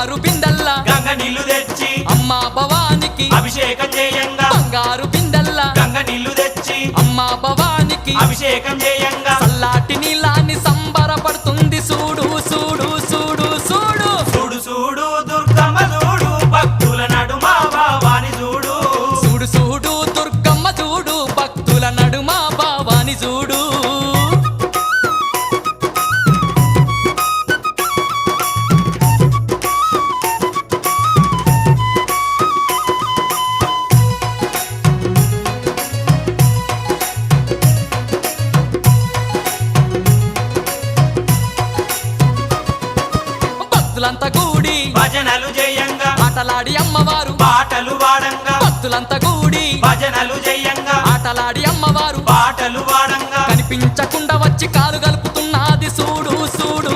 బంగారు బిందెల్లా గంగ నీళ్లు తెచ్చి అమ్మ భవానికి అభిషేకం చేయంగా బంగారు బిందెల్లా గంగ నీళ్లు తెచ్చి అమ్మ భవానికి అభిషేకం చేయంగా చల్లాటి నీళ్ళని సంబరపడుతుంది చూడు చూడు చూడు చూడు చూడు చూడు దుర్గమ్మ చూడు భక్తుల నడుమ భావాని చూడు చూడు చూడు దుర్గమ్మ చూడు భక్తుల నడుమ భావాని చూడు భక్తులంతా కూడి భజనలు చేయంగా ఆటలాడి అమ్మవారు పాటలు వాడంగా భక్తులంతా కూడి భజనలు చేయంగా ఆటలాడి అమ్మవారు పాటలు వాడంగా కనిపించకుండా వచ్చి కాలు గలుపుతున్నది చూడు చూడు